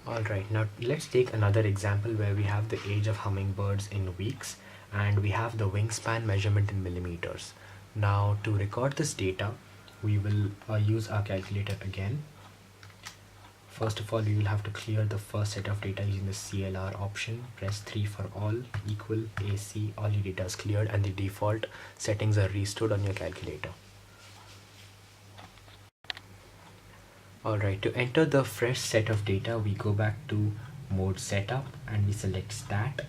Alright, now let's take another example where we have the age of hummingbirds in weeks and we have the wingspan measurement in millimeters. Now to record this data, we will use our calculator again. First of all, we will have to clear the first set of data using the CLR option. Press 3 for all, equal, AC, all your data is cleared and the default settings are restored on your calculator. Alright, to enter the fresh set of data, we go back to mode setup and we select stat.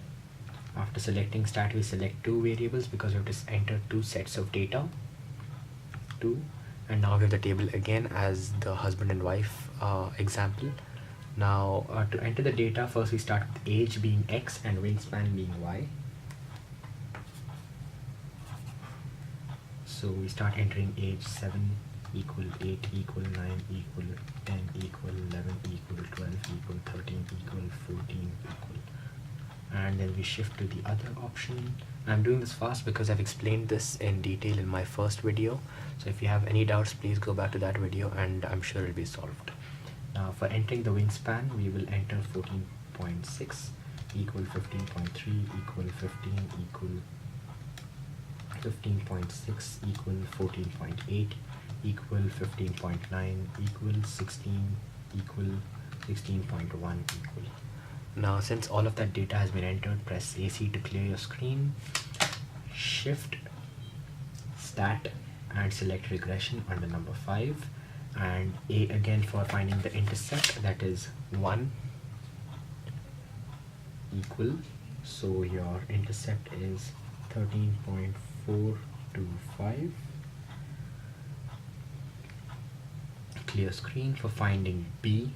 After selecting stat, we select two variables because we have to enter two sets of data. And now we have the table again as the husband and wife example. Now to enter the data, first we start with age being X and wingspan being Y. So we start entering age 7 equal 8 equal 9 equal 10 equal 11 equal 12 equal 13 equal 14 equal, and then we shift to the other option. I'm doing this fast because I've explained this in detail in my first video, so if you have any doubts, please go back to that video and I'm sure it'll be solved. Now for entering the wingspan, we will enter 14.6 equal 15.3 equal 15 equal 15.6 equal 14.8 equal 15.9 equal 16 equal 16.1 equal. Now since all of that data has been entered, press AC to clear your screen, shift stat and select regression under number 5, and A again for finding the intercept, that is 1 equal, so your intercept is 13.425. Clear screen. For finding B,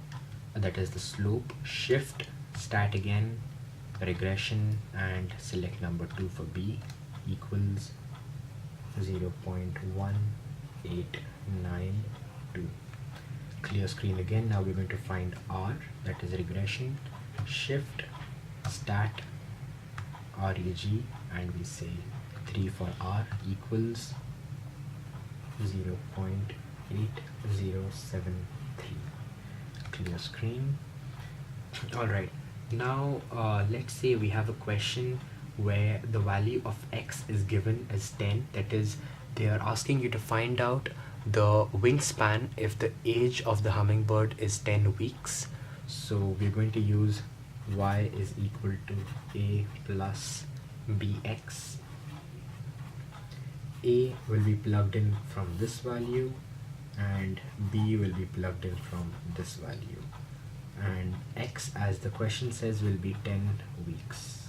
that is the slope, shift stat again, regression, and select number 2 for B, equals 0.1892. Clear screen again. Now we're going to find R, that is regression, shift stat reg, and we say 3 for R equals 0.8073. Clear screen. Alright, now let's say we have a question where the value of X is given as 10, that is they are asking you to find out the wingspan if the age of the hummingbird is 10 weeks. So we're going to use Y is equal to A plus BX. A will be plugged in from this value and B will be plugged in from this value, and X, as the question says, will be 10 weeks.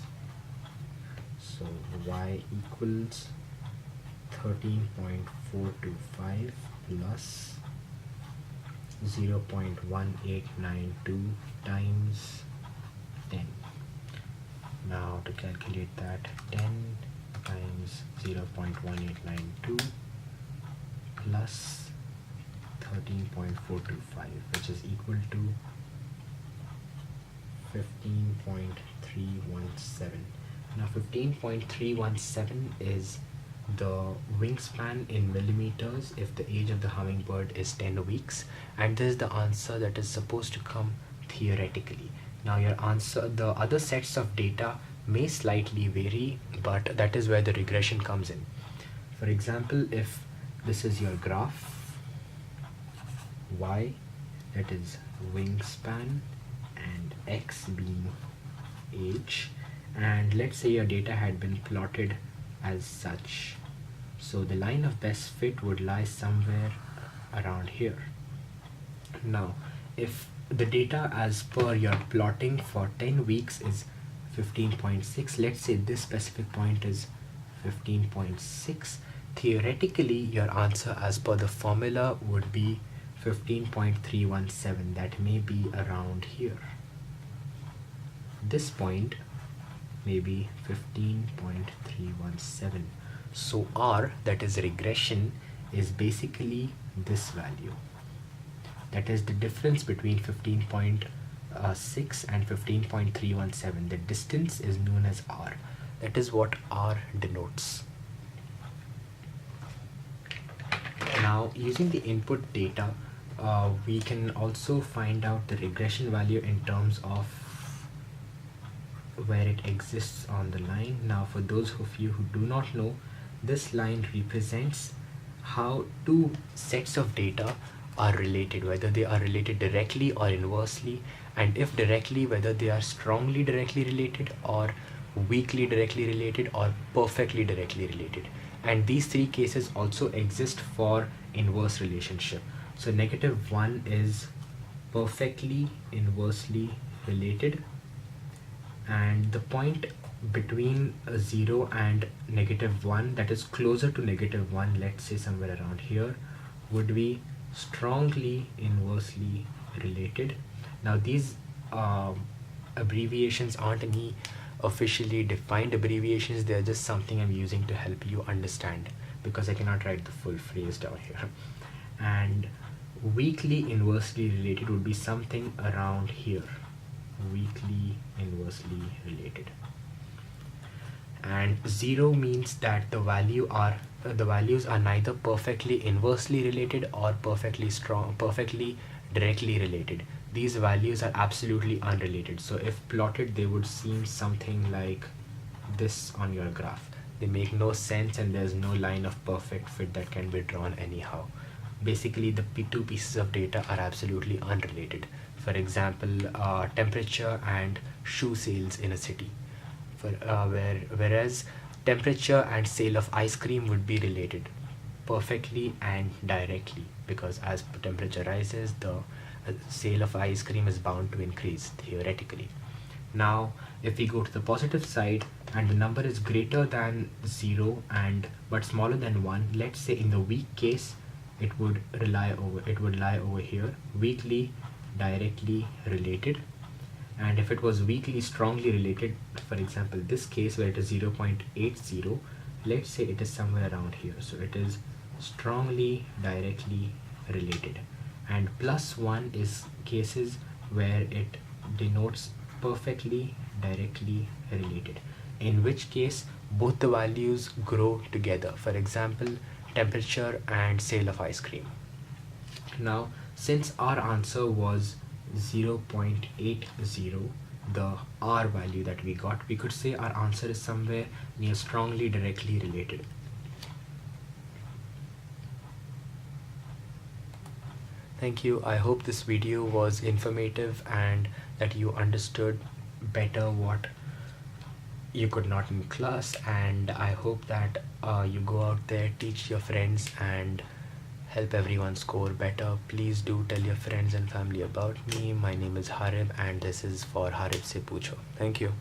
So Y equals 13.425 plus 0.1892 times 10. Now to calculate that, 10 times 0.1892 plus 13.425, which is equal to 15.317. Now 15.317 is the wingspan in millimeters if the age of the hummingbird is 10 weeks, and this is the answer that is supposed to come theoretically. Now your answer, the other sets of data may slightly vary, but that is where the regression comes in. For example, if this is your graph, Y, that is wingspan, and X being age, and let's say your data had been plotted as such, so the line of best fit would lie somewhere around here. Now if the data as per your plotting for 10 weeks is 15.6, let's say this specific point is 15.6, theoretically your answer as per the formula would be 15.317, that may be around here. This point may be 15.317. So R, that is regression, is basically this value. That is the difference between 15.6 and 15.317. The distance is known as R. That is what R denotes. Now using the input data, we can also find out the regression value in terms of where it exists on the line. Now, for those of you who do not know, this line represents how two sets of data are related, whether they are related directly or inversely, and if directly, whether they are strongly directly related or weakly directly related or perfectly directly related. And these three cases also exist for inverse relationship. So -1 is perfectly inversely related, and the point between 0 and -1 that is closer to -1, let's say somewhere around here, would be strongly inversely related. Now these abbreviations aren't any officially defined abbreviations, they're just something I'm using to help you understand, because I cannot write the full phrase down here. And weakly inversely related would be something around here, weakly inversely related. And 0 means that the values are neither perfectly inversely related or perfectly directly related. These values are absolutely unrelated. So if plotted, they would seem something like this on your graph. They make no sense, and there's no line of perfect fit that can be drawn anyhow. Basically, the two pieces of data are absolutely unrelated. For example, temperature and shoe sales in a city. Whereas temperature and sale of ice cream would be related perfectly and directly, because as temperature rises, the sale of ice cream is bound to increase theoretically. Now, if we go to the positive side and the number is greater than 0 but smaller than 1, let's say in the weak case, it would lie over here, weakly directly related. And if it was weakly strongly related, for example this case where it is 0.80, let's say it is somewhere around here, so it is strongly directly related. And +1 is cases where it denotes perfectly directly related, in which case both the values grow together. For example, temperature and sale of ice cream. Now, since our answer was 0.80, the R value that we got, we could say our answer is somewhere near strongly directly related. Thank you. I hope this video was informative and that you understood better what you could not in class, and I hope that you go out there, teach your friends, and help everyone score better. Please do tell your friends and family about me. My name is Harib, and this is for Harib Se Pucho. Thank you.